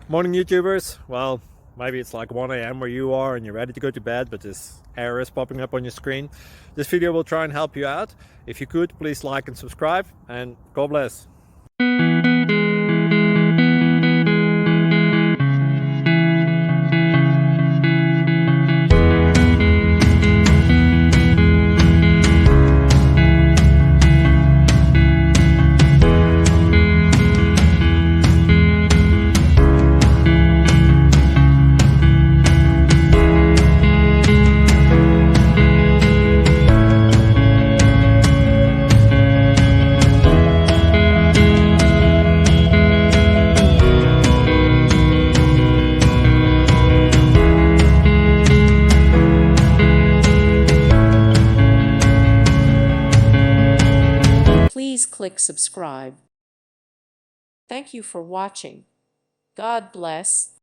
Morning, YouTubers. Well, maybe it's like 1 a.m. where you are and you're ready to go to bed, but this error is popping up on your screen. This video will try and help you out. If you could, please like and subscribe, and God bless. Please click subscribe. Thank you for watching. God bless.